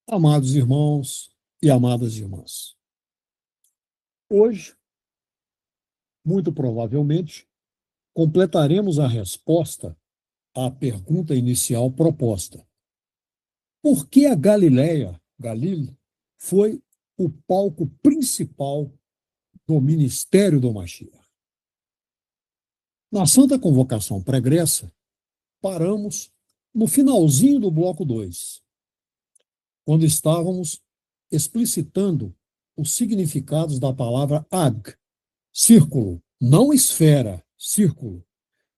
Amados irmãos e amadas irmãs, hoje, muito provavelmente, completaremos a resposta à pergunta inicial proposta. Por que a Galileu, foi o palco principal do ministério do Mashiach? Na Santa Convocação Pregressa, paramos no finalzinho do bloco 2, quando estávamos explicitando os significados da palavra Ag, círculo, não esfera, círculo,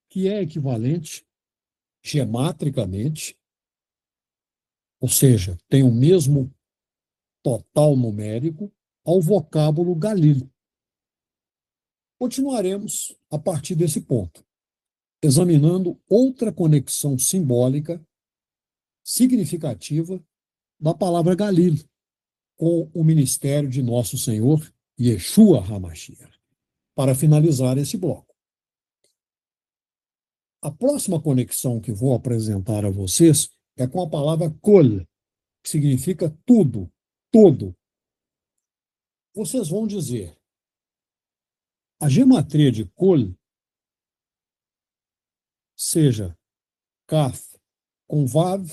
que é equivalente gematricamente, ou seja, tem o mesmo total numérico, ao vocábulo Galil. Continuaremos a partir desse ponto, examinando outra conexão simbólica significativa da palavra Galil com o ministério de Nosso Senhor Yeshua HaMashiach, para finalizar esse bloco. A próxima conexão que vou apresentar a vocês é com a palavra kol, que significa tudo, todo. Vocês vão dizer, a gematria de kol, seja Kaf com Vav,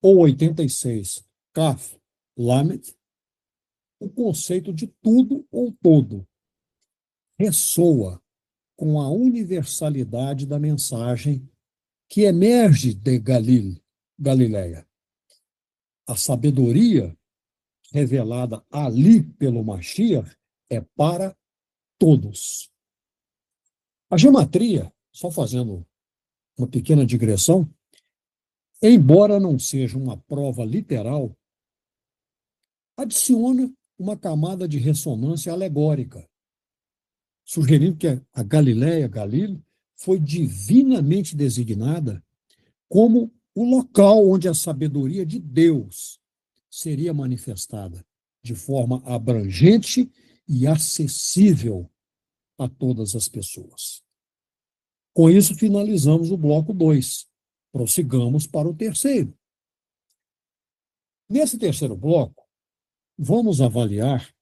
ou 86, Kaf Lamed, o conceito de tudo ou todo ressoa com a universalidade da mensagem que emerge de Galileia. A sabedoria revelada ali pelo Mashiach é para todos. A gematria, só fazendo uma pequena digressão, embora não seja uma prova literal, adiciona uma camada de ressonância alegórica, sugerindo que a Galileu, foi divinamente designada como o local onde a sabedoria de Deus seria manifestada de forma abrangente e acessível a todas as pessoas. Com isso, finalizamos o bloco 2. Prossigamos para o terceiro. Nesse terceiro bloco, vamos avaliar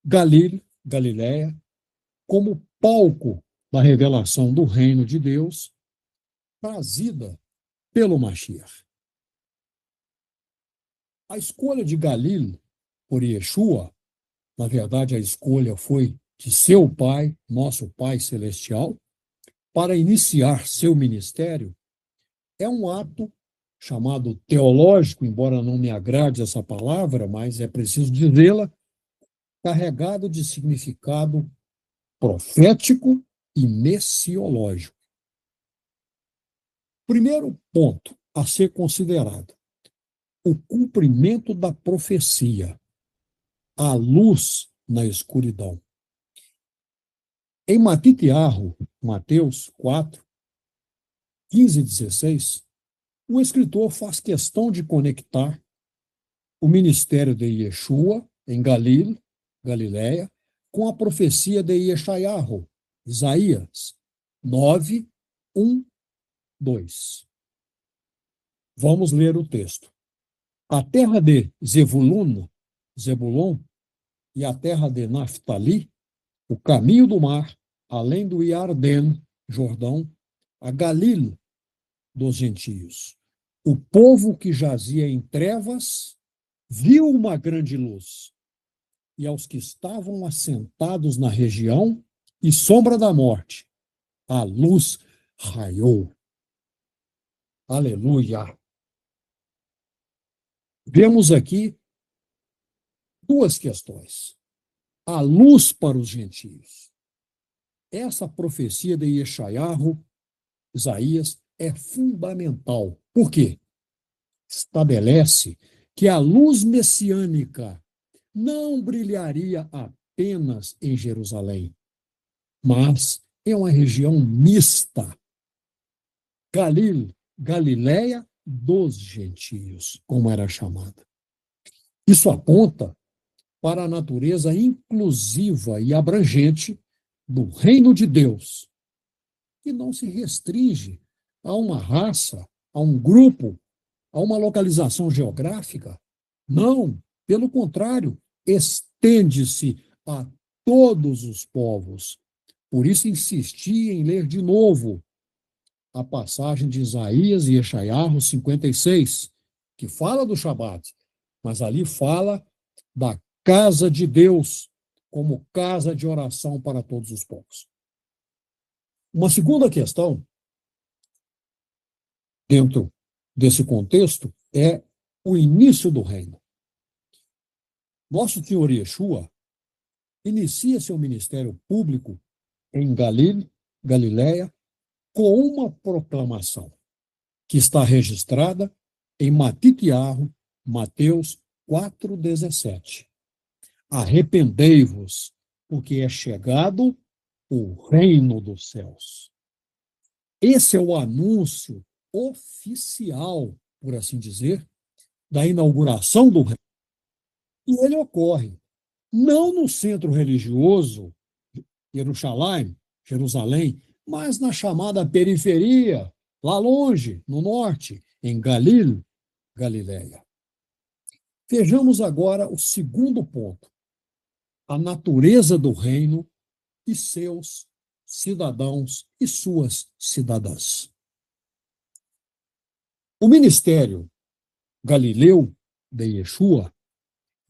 Galileia, como palco da revelação do reino de Deus trazida pelo Mashiach. A escolha de Galil por Yeshua, na verdade a escolha foi de seu Pai, nosso Pai Celestial, para iniciar seu ministério, é um ato chamado teológico, embora não me agrade essa palavra, mas é preciso dizê-la, carregado de significado profético e messiológico. Primeiro ponto a ser considerado: o cumprimento da profecia, a luz na escuridão. Em Matitiarro, Mateus 4, 15 e 16, o escritor faz questão de conectar o ministério de Yeshua, em Galileia, com a profecia de Yeshayahu, Isaías 9, 1, 2. Vamos ler o texto. A terra de Zebulon, e a terra de Naftali, o caminho do mar, além do Iardém, Jordão, a Galil dos gentios. O povo que jazia em trevas viu uma grande luz, e aos que estavam assentados na região e sombra da morte, a luz raiou. Aleluia! Vemos aqui duas questões. A luz para os gentios. Essa profecia de Yeshayahu, Isaías, é fundamental. Por quê? Estabelece que a luz messiânica não brilharia apenas em Jerusalém, mas em uma região mista. Galileia dos gentios, como era chamada. Isso aponta para a natureza inclusiva e abrangente do reino de Deus, que não se restringe a uma raça, a um grupo, a uma localização geográfica, Não, pelo contrário, estende-se a todos os povos. Por isso insisti em ler de novo a passagem de Isaías e Yeshayahu 56, que fala do Shabat, mas ali fala da casa de Deus como casa de oração para todos os povos. Uma segunda questão, dentro desse contexto, é o início do reino. Nosso Senhor Yeshua inicia seu ministério público em Galiléia, com uma proclamação que está registrada em Matitiarro, Mateus 4,17. Arrependei-vos, porque é chegado o reino dos céus. Esse é o anúncio oficial, por assim dizer, da inauguração do reino. E ele ocorre não no centro religioso, Jerusalém, mas na chamada periferia, lá longe, no norte, em Galiléia. Vejamos agora o segundo ponto, a natureza do reino e seus cidadãos e suas cidadãs. O ministério Galileu de Yeshua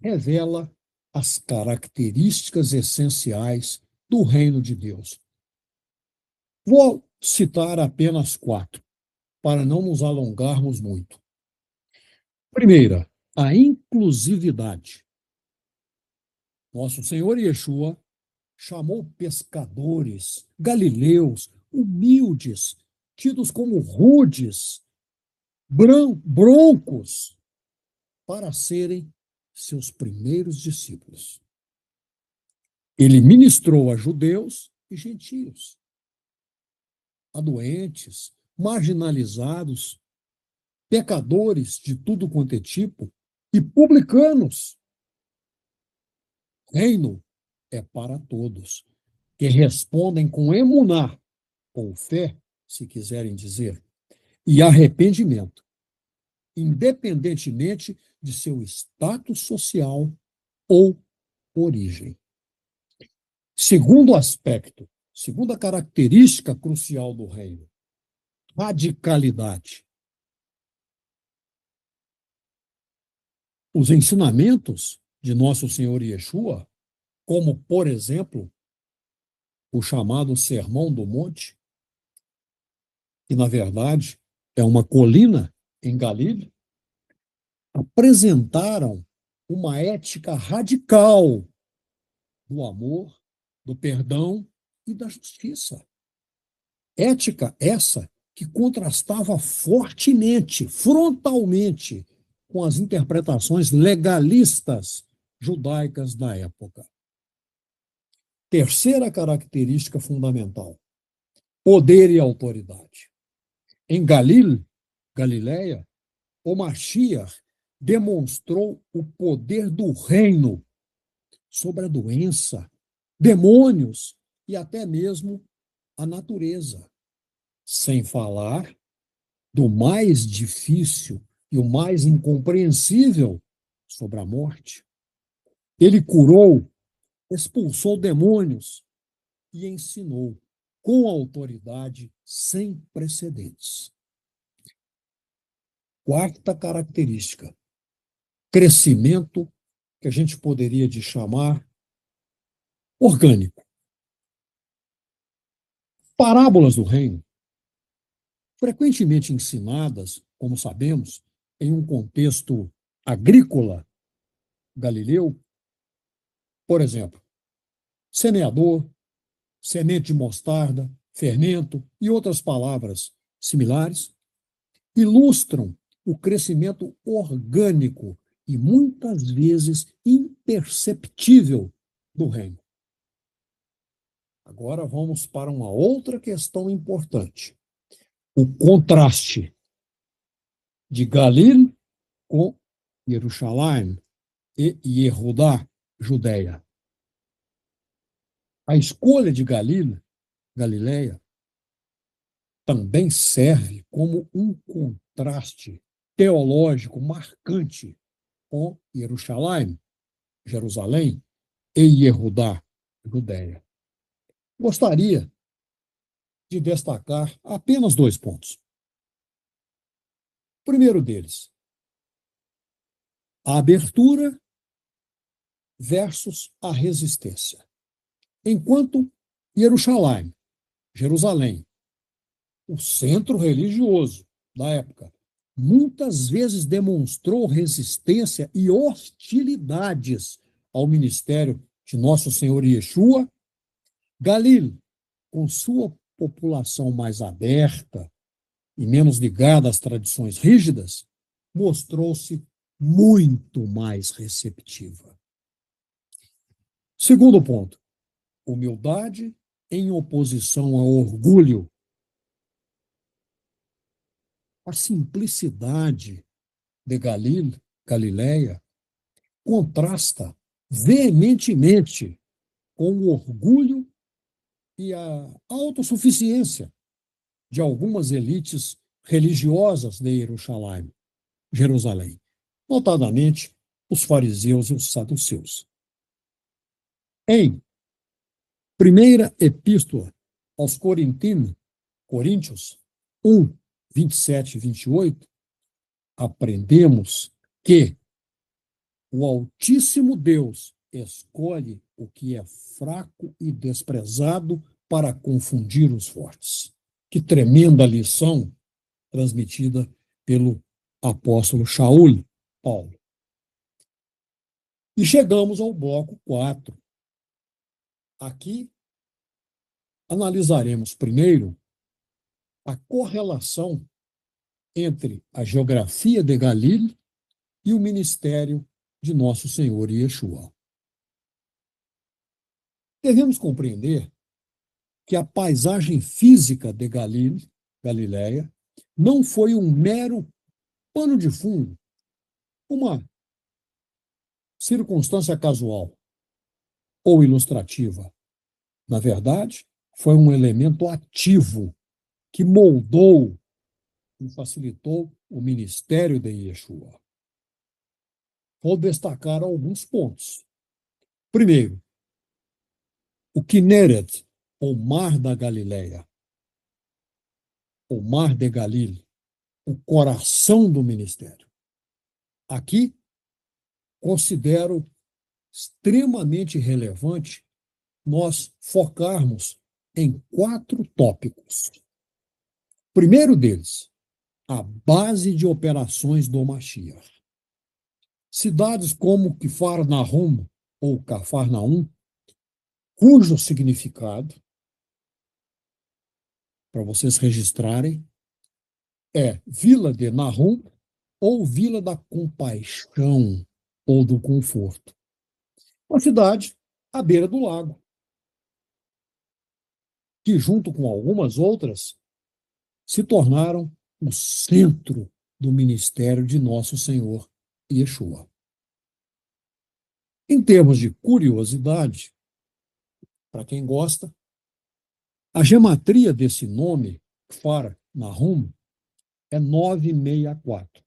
revela as características essenciais do reino de Deus. Vou citar apenas 4, para não nos alongarmos muito. Primeira, a inclusividade. Nosso Senhor Yeshua chamou pescadores, galileus, humildes, tidos como rudes, broncos, para serem seus primeiros discípulos. Ele ministrou a judeus e gentios, a doentes, marginalizados, pecadores de tudo quanto é tipo e publicanos. Reino é para todos, que respondem com emuná, ou fé, se quiserem dizer, e arrependimento, independentemente de seu status social ou origem. Segundo aspecto, segunda característica crucial do reino, radicalidade. Os ensinamentos de nosso Senhor Yeshua, como, por exemplo, o chamado Sermão do Monte, que, na verdade, é uma colina em Galiléia, apresentaram uma ética radical do amor, do perdão e da justiça. Ética essa que contrastava fortemente, frontalmente, com as interpretações legalistas judaicas da época. Terceira característica fundamental: poder e autoridade. Em Galiléia, o Mashiach demonstrou o poder do reino sobre a doença, demônios e até mesmo a natureza. Sem falar do mais difícil e o mais incompreensível sobre a morte. Ele curou, expulsou demônios e ensinou com autoridade sem precedentes. Quarta característica, crescimento que a gente poderia chamar orgânico. Parábolas do reino, frequentemente ensinadas, como sabemos, em um contexto agrícola galileu, por exemplo, semeador, semente de mostarda, fermento e outras palavras similares, ilustram o crescimento orgânico e muitas vezes imperceptível do reino. Agora vamos para uma outra questão importante. O contraste de Galil com Jerusalém e Yehudá, Judéia. A escolha de Galiléia, também serve como um contraste teológico marcante com Jerusalém, e Yehudá, Judéia. Gostaria de destacar apenas 2 pontos. O primeiro deles, a abertura versus a resistência. Enquanto Jerusalém, o centro religioso da época, muitas vezes demonstrou resistência e hostilidades ao ministério de Nosso Senhor Yeshua, Galil, com sua população mais aberta e menos ligada às tradições rígidas, mostrou-se muito mais receptiva. Segundo ponto, humildade em oposição ao orgulho. A simplicidade de Galileia contrasta veementemente com o orgulho e a autossuficiência de algumas elites religiosas de Jerusalém, notadamente os fariseus e os saduceus. Em primeira epístola aos Coríntios 1, 27 e 28, aprendemos que o Altíssimo Deus escolhe o que é fraco e desprezado para confundir os fortes. Que tremenda lição transmitida pelo apóstolo Shaul, Paulo. E chegamos ao bloco 4. Aqui analisaremos primeiro a correlação entre a geografia de Galil e o ministério de Nosso Senhor Yeshua. Devemos compreender que a paisagem física de Galileia não foi um mero pano de fundo, uma circunstância casual ou ilustrativa. Na verdade, foi um elemento ativo que moldou e facilitou o ministério de Yeshua. Vou destacar alguns pontos. Primeiro, o Kinneret, ou Mar da Galileia, o Mar de Galil, o coração do ministério. Aqui, considero extremamente relevante nós focarmos em 4 tópicos. Primeiro deles, a base de operações do Mashiach. Cidades como Quifarnaum ou Cafarnaum, cujo significado, para vocês registrarem, é Vila de Nahum ou Vila da Compaixão ou do Conforto. Uma cidade à beira do lago, que junto com algumas outras se tornaram o centro do ministério de Nosso Senhor Yeshua. Em termos de curiosidade, para quem gosta, a gematria desse nome, Kfar Nahum, é 964.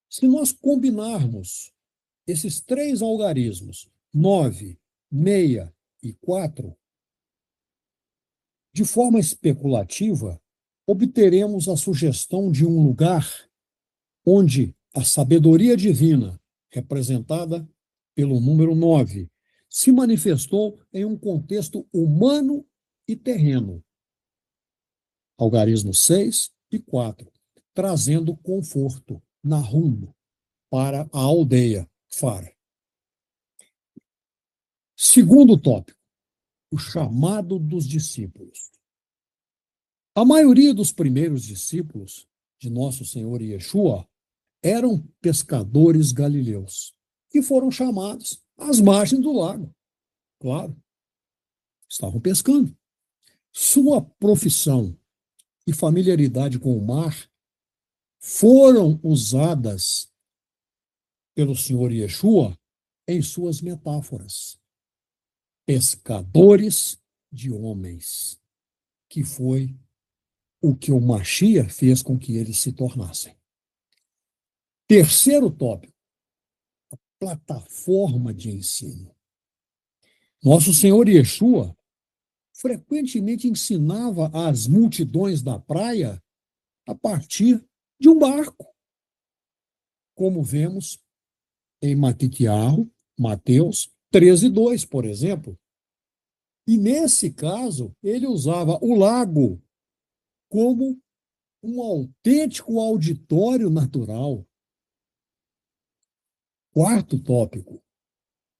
Se nós combinarmos esses 3 algarismos, 9, 6 e 4, de forma especulativa, obteremos a sugestão de um lugar onde a sabedoria divina, representada pelo número 9, se manifestou em um contexto humano e terreno. Algarismo 6 e 4, trazendo conforto, Nahum, para a aldeia, Far. Segundo tópico, o chamado dos discípulos. A maioria dos primeiros discípulos de Nosso Senhor Yeshua eram pescadores galileus, que foram chamados às margens do lago. Claro, estavam pescando. Sua profissão e familiaridade com o mar foram usadas pelo Senhor Yeshua em suas metáforas. Pescadores de homens, que foi o que o Mashiach fez com que eles se tornassem. Terceiro tópico, plataforma de ensino. Nosso Senhor Yeshua frequentemente ensinava às multidões da praia a partir de um barco, como vemos em Matitiarro, Mateus 13:2, por exemplo. E nesse caso, ele usava o lago como um autêntico auditório natural. Quarto tópico,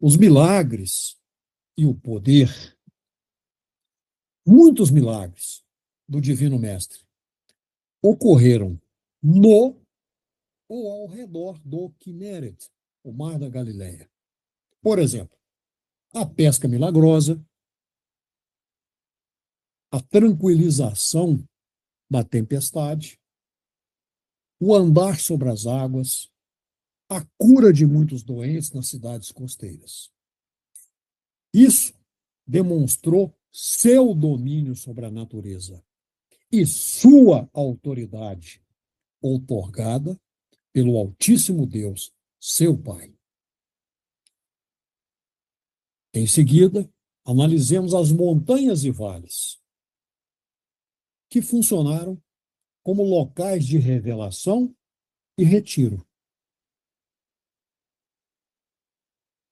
os milagres e o poder. Muitos milagres do Divino Mestre ocorreram no ou ao redor do Quinéret, o Mar da Galileia. Por exemplo, a pesca milagrosa, a tranquilização da tempestade, o andar sobre as águas, a cura de muitos doentes nas cidades costeiras. Isso demonstrou seu domínio sobre a natureza e sua autoridade, outorgada pelo Altíssimo Deus, seu Pai. Em seguida, analisemos as montanhas e vales, que funcionaram como locais de revelação e retiro.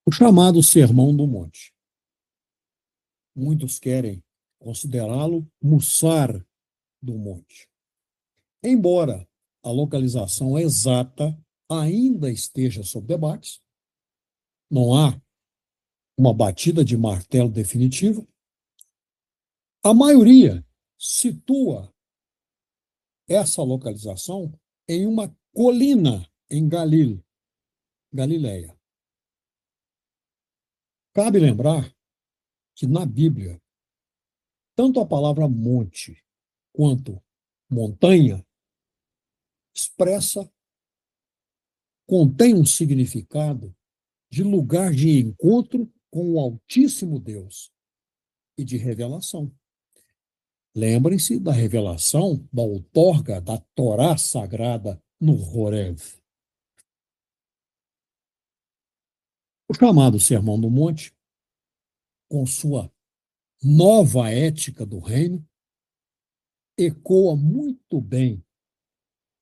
O chamado Sermão do Monte. Muitos querem considerá-lo Mussar do Monte. Embora a localização exata ainda esteja sob debate, não há uma batida de martelo definitiva, a maioria situa essa localização em uma colina em Galileia. Cabe lembrar que na Bíblia, tanto a palavra monte quanto montanha contém um significado de lugar de encontro com o Altíssimo Deus e de revelação. Lembrem-se da revelação, da outorga da Torá sagrada no Horev. O chamado Sermão do Monte, com sua nova ética do reino, ecoa muito bem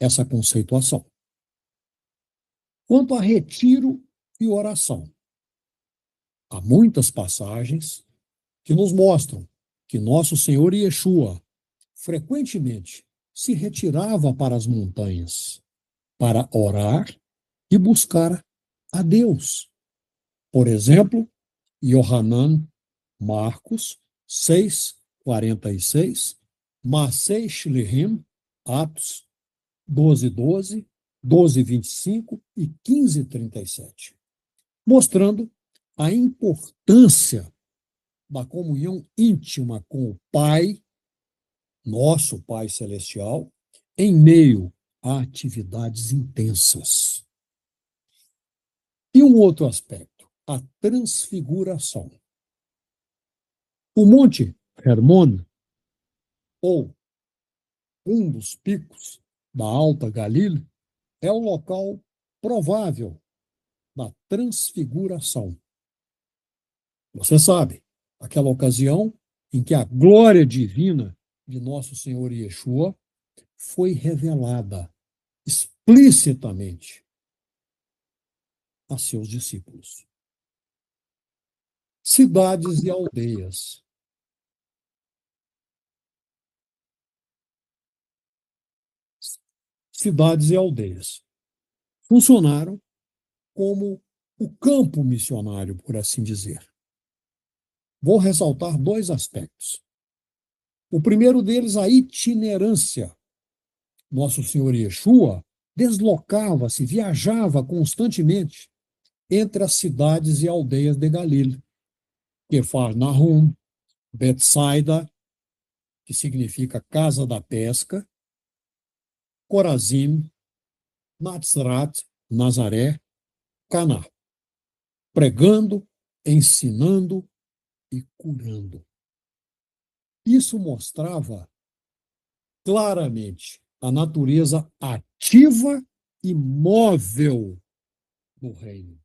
essa conceituação. Quanto a retiro e oração, há muitas passagens que nos mostram que nosso Senhor Yeshua frequentemente se retirava para as montanhas para orar e buscar a Deus. Por exemplo, Yohanan Marcos 6:46, Masei Shlichim, Atos 12:12, 12:25 e 15:37, mostrando a importância da comunhão íntima com o Pai, nosso Pai Celestial, em meio a atividades intensas. E um outro aspecto, a transfiguração. O Monte Hermon, ou um dos picos da Alta Galilé, é o local provável da transfiguração. Você sabe, aquela ocasião em que a glória divina de nosso Senhor Yeshua foi revelada explicitamente a seus discípulos. Cidades e aldeias. Cidades e aldeias funcionaram como o campo missionário, por assim dizer. Vou ressaltar dois aspectos. O primeiro deles, a itinerância. Nosso Senhor Yeshua deslocava-se, viajava constantemente entre as cidades e aldeias de Galilé. Kefarnahum, Betsaida, que significa casa da pesca, Corazim, Natzrat, Nazaré, Caná, pregando, ensinando e curando. Isso mostrava claramente a natureza ativa imóvel do reino.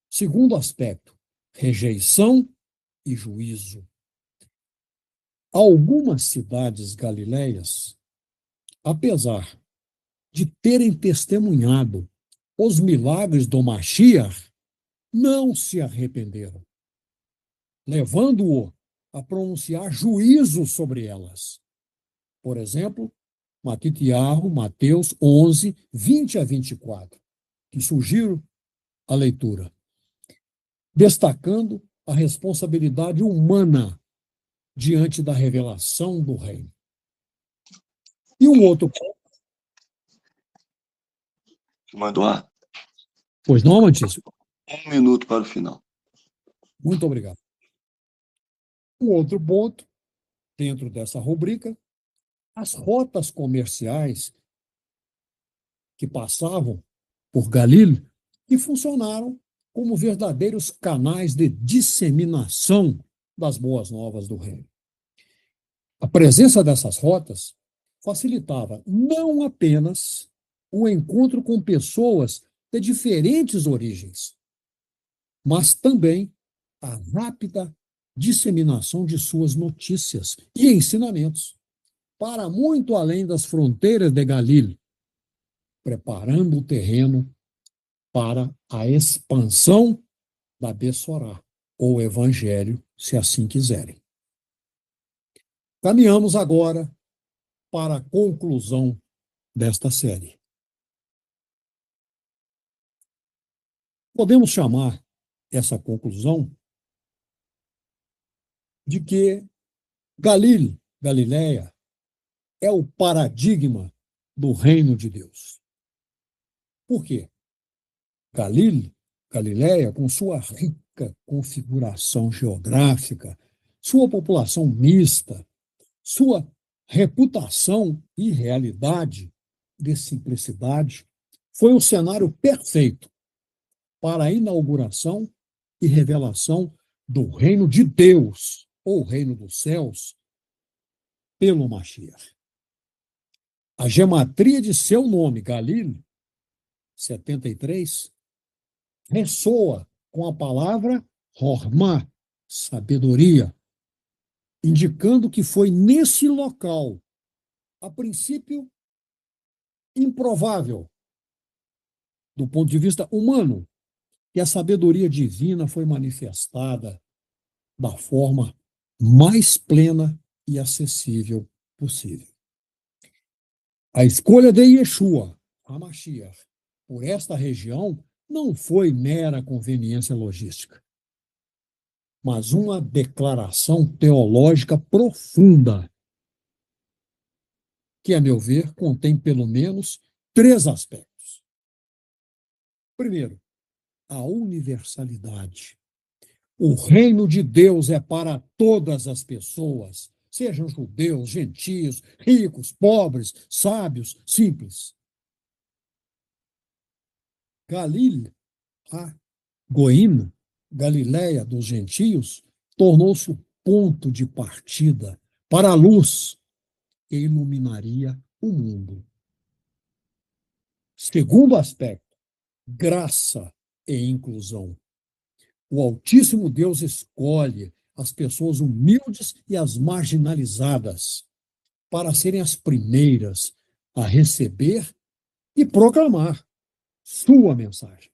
Segundo aspecto, rejeição e juízo. Algumas cidades galileias, apesar de terem testemunhado os milagres do Mashiach, não se arrependeram, levando-o a pronunciar juízo sobre elas. Por exemplo, Matitiarro, Mateus 11, 20 a 24, que sugiro a leitura, destacando a responsabilidade humana diante da revelação do reino. E um outro ponto. Eduardo, Pois não, Mantício? 1 minuto para o final. Muito obrigado. Um outro ponto, dentro dessa rubrica, as rotas comerciais que passavam por Galil e funcionaram como verdadeiros canais de disseminação das boas novas do reino. A presença dessas rotas facilitava não apenas o encontro com pessoas de diferentes origens, mas também a rápida disseminação de suas notícias e ensinamentos para muito além das fronteiras de Galil, preparando o terreno para a expansão da Bessorá, ou Evangelho, se assim quiserem. Caminhamos agora para a conclusão desta série. Podemos chamar essa conclusão de que Galileia, é o paradigma do reino de Deus. Por quê? Galileia, com sua rica configuração geográfica, sua população mista, sua reputação e realidade de simplicidade, foi o cenário perfeito para a inauguração e revelação do reino de Deus, ou reino dos céus, pelo Mashiach. A gematria de seu nome, Galil, 73, ressoa com a palavra Hormá, sabedoria, indicando que foi nesse local, a princípio improvável, do ponto de vista humano, que a sabedoria divina foi manifestada da forma mais plena e acessível possível. A escolha de Yeshua, HaMashiach, por esta região não foi mera conveniência logística, mas uma declaração teológica profunda, que, a meu ver, contém pelo menos 3 aspectos. Primeiro, a universalidade. O reino de Deus é para todas as pessoas, sejam judeus, gentios, ricos, pobres, sábios, simples. Galil, a Goim, Galileia dos gentios, tornou-se o ponto de partida para a luz que iluminaria o mundo. Segundo aspecto, graça e inclusão. O Altíssimo Deus escolhe as pessoas humildes e as marginalizadas para serem as primeiras a receber e proclamar sua mensagem,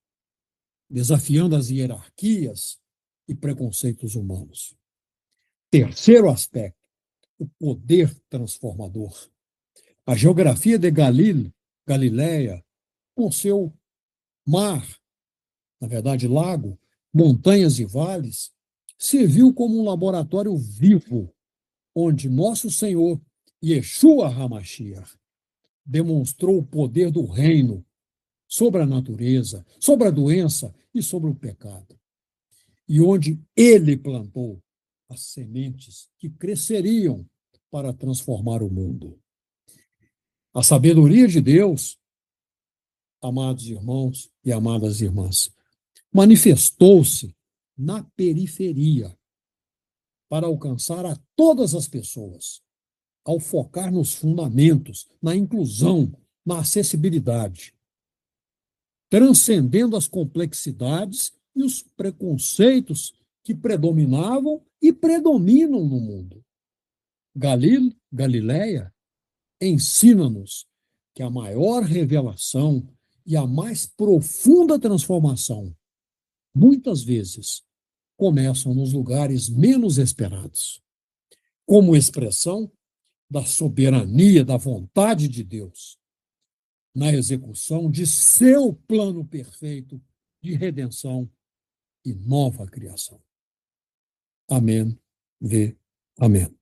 desafiando as hierarquias e preconceitos humanos. Terceiro aspecto, o poder transformador. A geografia de Galileia, com seu mar, na verdade lago, montanhas e vales, serviu como um laboratório vivo, onde nosso Senhor, Yeshua HaMashiach, demonstrou o poder do reino sobre a natureza, sobre a doença e sobre o pecado. E onde ele plantou as sementes que cresceriam para transformar o mundo. A sabedoria de Deus, amados irmãos e amadas irmãs, manifestou-se na periferia para alcançar a todas as pessoas, ao focar nos fundamentos, na inclusão, na acessibilidade, transcendendo as complexidades e os preconceitos que predominavam e predominam no mundo. Galileia ensina-nos que a maior revelação e a mais profunda transformação, muitas vezes, começam nos lugares menos esperados, como expressão da soberania, da vontade de Deus, na execução de seu plano perfeito de redenção e nova criação. Amém. Amém.